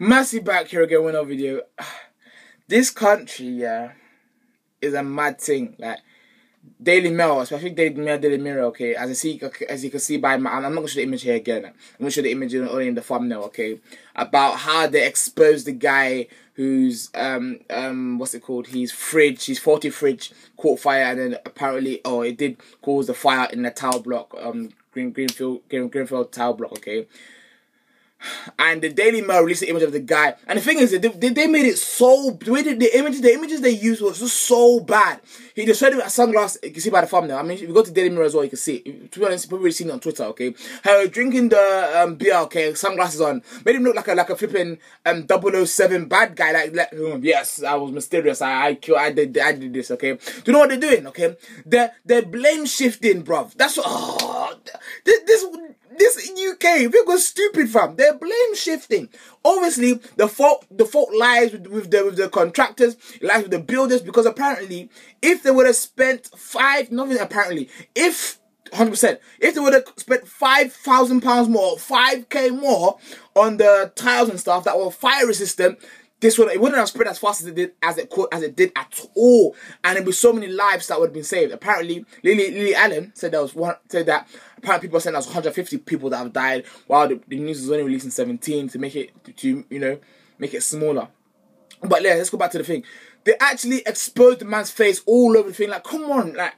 Massive back here again with another video. This country, yeah, is a mad thing. Like Daily Mail, especially Daily Mirror. Okay, as you can see by my, I'm not gonna show the image here again. I'm gonna show the image only in the thumbnail. Okay, about how they exposed the guy who's what's it called? His faulty fridge caught fire, and then apparently, it did cause the fire in the tower block, Grenfell tower block. Okay. And the Daily Mail released the image of the guy, and the thing is, they made it so. The images they used was just so bad. He just showed him a sunglasses. You can see by the thumbnail. I mean, if you go to Daily Mirror as well, you can see it. To be honest, you've probably seen it on Twitter. Okay, how drinking the beer. Okay, sunglasses on, made him look like a flipping 007 bad guy. Like yes, I was mysterious. I did this. Okay, do you know what they're doing? Okay, they're blame shifting, bruv. That's what. This UK, people go stupid, fam. They're blame shifting. Obviously, the fault lies with the contractors, it lies with the builders, because apparently, if they would have spent if 100%, if they would have spent £5,000 more, 5k more on the tiles and stuff that were fire resistant, it wouldn't have spread as fast as it did at all, and there'd be so many lives that would have been saved. Apparently, Lily Allen said that apparently people are saying there's 150 people that have died, while the news was only released in 17 to make it smaller. But yeah, let's go back to the thing. They actually exposed the man's face all over the thing. Like, come on, like.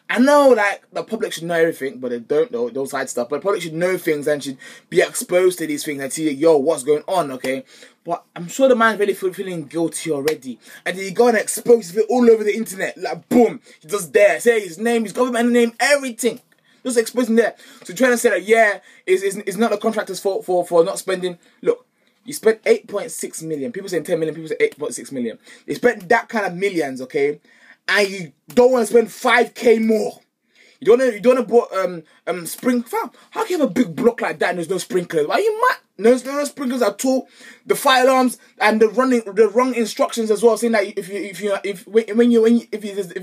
I know, like, the public should know everything, but they don't know those side stuff. But the public should know things and should be exposed to these things and see, yo, what's going on, okay? But I'm sure the man's really feeling guilty already. And then you go and expose it all over the internet. Like, boom, he's just there. Say his name, his government name, everything. Just exposing there. So trying to say that, yeah, it's not the contractor's fault for not spending. Look, you spent 8.6 million. People say 10 million, people say 8.6 million. They spent that kind of millions, okay? And you don't want to spend 5k more. You don't want to put spring. Fam, how can you have a big block like that and there's no sprinklers? Are you mad? There's no sprinklers at all. The fire alarms and the wrong instructions as well, saying that if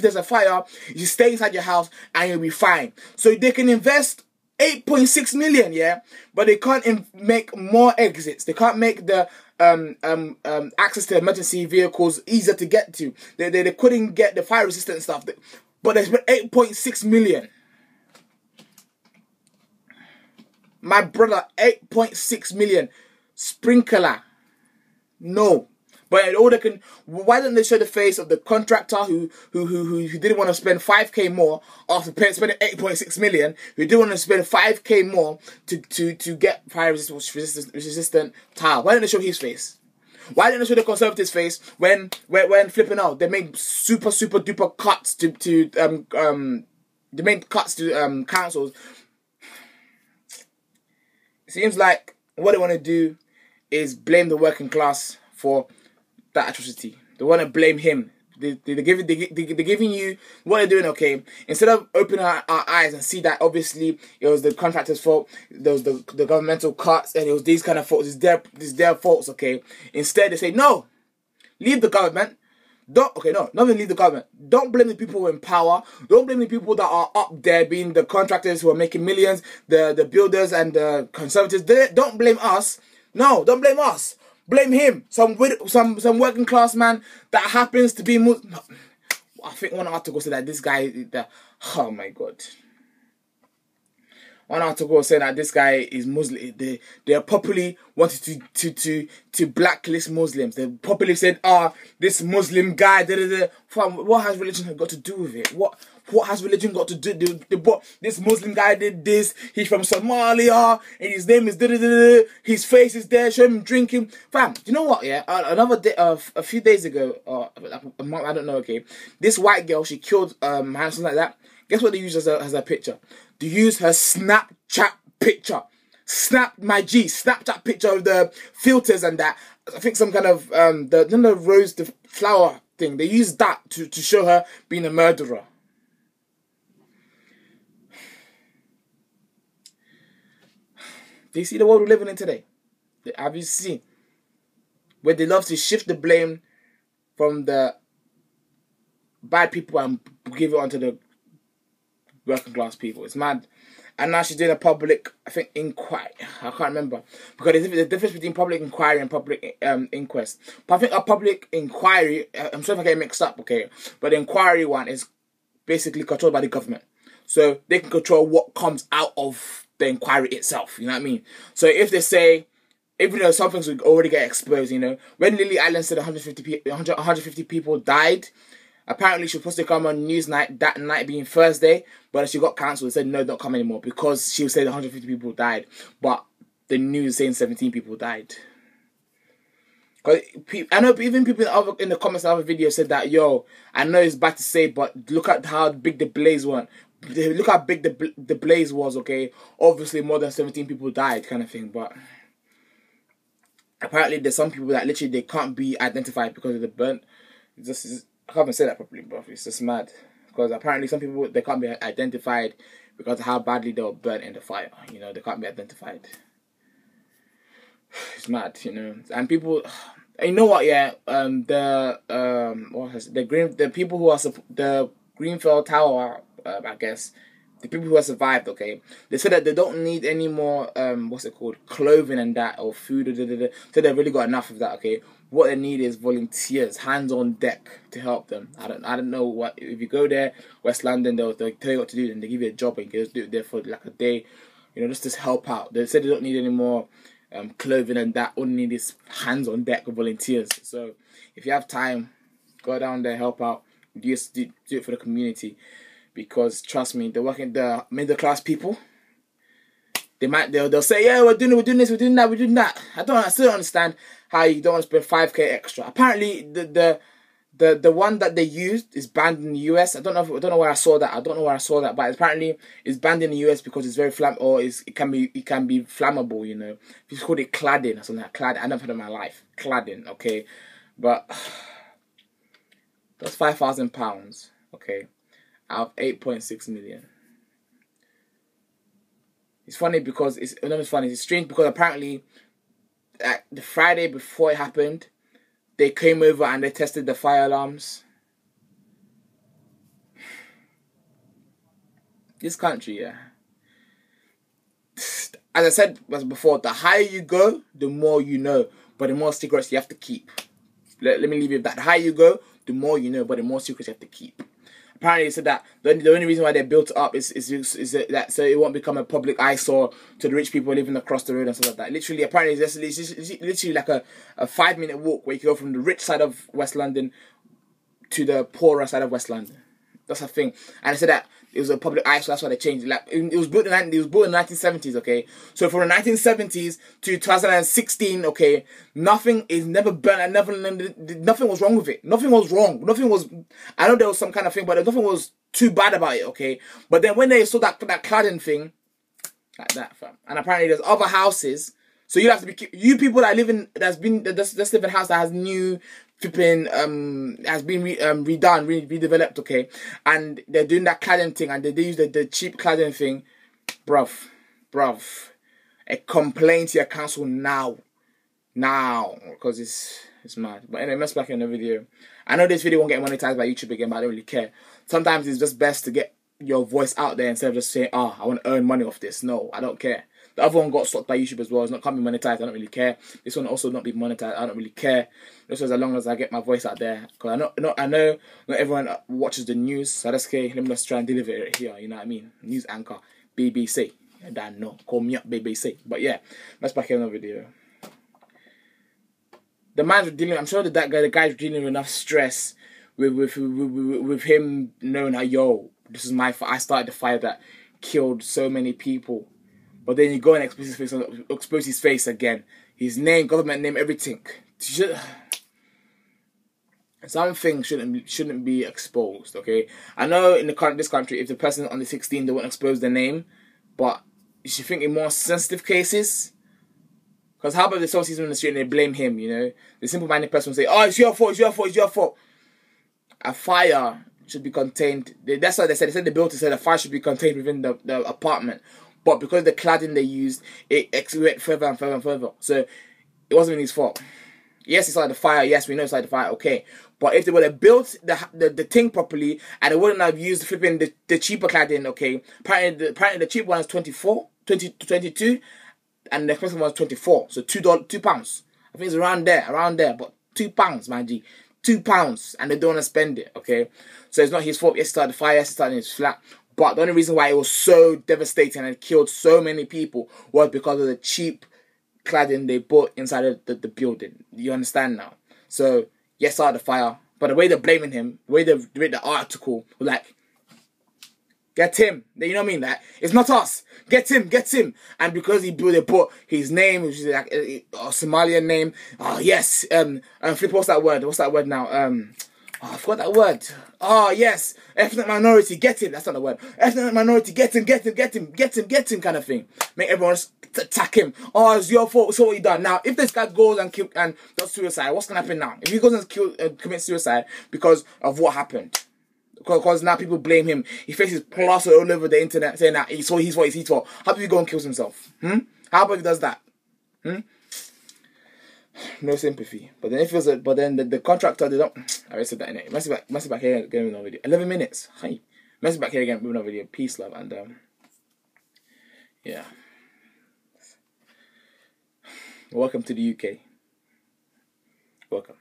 there's a fire, you should stay inside your house and you'll be fine. So they can invest 8.6 million, yeah, but they can't make more exits. They can't make the access to emergency vehicles easier to get to. They couldn't get the fire resistant stuff, but they spent 8.6 million. My brother, 8.6 million sprinkler. No. But all they can, why don't they show the face of the contractor who didn't want to spend 5k more after spending 8.6 million, who didn't want to spend 5k more to get fire resistant tile? Why don't they show his face? Why didn't they show the Conservatives' face when flipping out? They made super duper cuts to councils. It seems like what they want to do is blame the working class for that atrocity. They want to blame him. They're giving you what they're doing, okay? Instead of opening our eyes and see that obviously it was the contractor's fault, there was the governmental cuts, and it was these kind of faults, it's their faults, okay? Instead they say, no, leave the government. Not even leave the government. Don't blame the people in power. Don't blame the people that are up there, being the contractors who are making millions, the builders and the Conservatives. Don't blame us. No, don't blame us. Blame him. Some working class man that happens to be Muslim. No. I think one article said that this guy, oh my God. One article said that this guy is Muslim. They are popularly wanted to blacklist Muslims. They popularly said, this Muslim guy, what has religion got to do with it? What has religion got to do? This Muslim guy did this. He's from Somalia, and his name is his face is there. Show him drinking. Fam, you know what? Yeah, another day, a few days ago, a month, I don't know. Okay, this white girl, she killed something like that. Guess what they used as a picture? They used her Snapchat picture. Snapchat picture of the filters and that. I think some kind of the rose, the flower thing. They used that to show her being a murderer. Do you see the world we're living in today? Have you seen? Where they love to shift the blame from the bad people and give it onto the working class people. It's mad. and now she's doing a public, I think, inquiry. I can't remember, because there's a difference between public inquiry and public inquest. But I think a public inquiry, I'm sorry if I get mixed up, okay, but the inquiry one is basically controlled by the government, so they can control what comes out of the inquiry itself. You know what I mean? So if they say, even though some things would already get exposed, you know, when Lily Allen said 150 people died, apparently she was supposed to come on news night, that night being Thursday, but she got cancelled and said no, don't come anymore, because she said 150 people died, but the news is saying 17 people died. Cause I know even people in the comments of other videos said that, yo, I know it's bad to say, but look at how big the blaze was. Look how big the blaze was, okay? Obviously more than 17 people died, kind of thing, but apparently there's some people that literally they can't be identified because of the burnt. I can't even say that properly, bro. It's just mad. Because apparently some people, they can't be identified because of how badly they were burnt in the fire. You know, they can't be identified. It's mad, you know. And people, you know what? Yeah, the people who are the Grenfell Tower, I guess. The people who have survived, okay, they said that they don't need any more, clothing and that, or food, so they've really got enough of that, okay. What they need is volunteers, hands on deck to help them. I don't know what, if you go there, West London, they'll tell you what to do, and they give you a job, and you can just do it there for like a day, you know, just to help out. They said they don't need any more clothing and that. All they need is hands on deck of volunteers. So if you have time, go down there, help out, do it for the community. Because trust me, the middle class people, they'll say, yeah, we're doing this, we're doing that. I still don't understand how you don't want to spend 5k extra. Apparently the one that they used is banned in the US. I don't know where I saw that. But apparently it's banned in the US because it's very it can be flammable, you know. It's called it cladding or something like cladding. I never heard of my life. Cladding, okay. But that's £5,000, okay, out of 8.6 million. It's funny because it's strange because apparently the Friday before it happened, they came over and they tested the fire alarms. This country, yeah. As I said before, the higher you go, the more you know, but the more secrets you have to keep. Let me leave you with that. The higher you go, the more you know, but the more secrets you have to keep. Apparently, they said that the only reason why they built it up is that so it won't become a public eyesore to the rich people living across the road and stuff like that. Literally, apparently, it's literally like a 5-minute walk where you can go from the rich side of West London to the poorer side of West London. That's a thing. And they said that it was a public eyesore. That's why they changed it. Like it was built in the 1970s. Okay, so from the 1970s to 2016. Okay, nothing is never burnt and nothing was wrong with it. Nothing was wrong. Nothing was. I know there was some kind of thing, but nothing was too bad about it. Okay, but then when they saw that cladding thing, like that, fam, and apparently there's other houses. So you have to be people that live in that's live in a house that has new flipping has been redeveloped, okay, and they're doing that cladding thing and they use the cheap cladding thing, bruv, a complaint to your council now, because it's mad. But anyway, let's back in the video. I know this video won't get monetized by YouTube again, but I don't really care. Sometimes it's just best to get your voice out there instead of just saying, oh, I want to earn money off this. No, I don't care. The other one got stopped by YouTube as well. It's not can't be monetized. I don't really care. This one also not be monetized. I don't really care. Just as long as I get my voice out there. Because I know not everyone watches the news. So that's okay. Let me just try and deliver it here. You know what I mean? News anchor. BBC. I don't know. Call me up BBC. But yeah. Let's back in the video. The man's dealing. I'm sure that the guy's dealing with enough stress with him knowing how, yo, this is my fire. I started the fire that killed so many people. But then you go and expose his face again. His name, government name, everything. Some things shouldn't be exposed, okay? I know in this country, if the person under 16, they won't expose their name. But you should think in more sensitive cases. Because how about the someone sees him in the street and they blame him, you know? The simple-minded person will say, oh, it's your fault. A fire should be contained. That's what they said. They said the builder said a fire should be contained within the apartment. But because the cladding they used, it went further and further and further. So it wasn't his fault. Yes, it's like the fire. Yes, we know it's like the fire. Okay, but if they would have built the thing properly and they wouldn't have used flipping the cheaper cladding, okay. Apparently the cheap one is 22, and the expensive one is 24. So £2. I think it's around there, but £2, my G, £2, and they don't want to spend it. Okay, so it's not his fault. Yes, he started the fire. Yes, he started his flat. But the only reason why it was so devastating and killed so many people was because of the cheap cladding they put inside the building. You understand now? So, yes, started the fire. But the way they're blaming him, the way they read the article, was like, get him. You know what I mean? Like, it's not us. Get him. And because they put his name, which is like a Somalian name. Oh, yes. Flip, what's that word? What's that word now? I forgot that word. Oh, yes. Ethnic minority, get him. That's not the word. Ethnic minority, get him, kind of thing. Make everyone attack him. Oh, it's your fault. So what you done. Now, if this guy goes and does suicide, what's going to happen now? If he goes and commits suicide because of what happened. Because now people blame him. He faces plaster all over the internet saying that he's his fault. How about he go and kills himself? How about he does that? No sympathy. But then it feels like, but then the contractor, they don't. I already said that in it. Messy back here again with another video. 11 minutes. Hi. Messy back here again with another video. Peace, love, and yeah. Welcome to the UK. Welcome.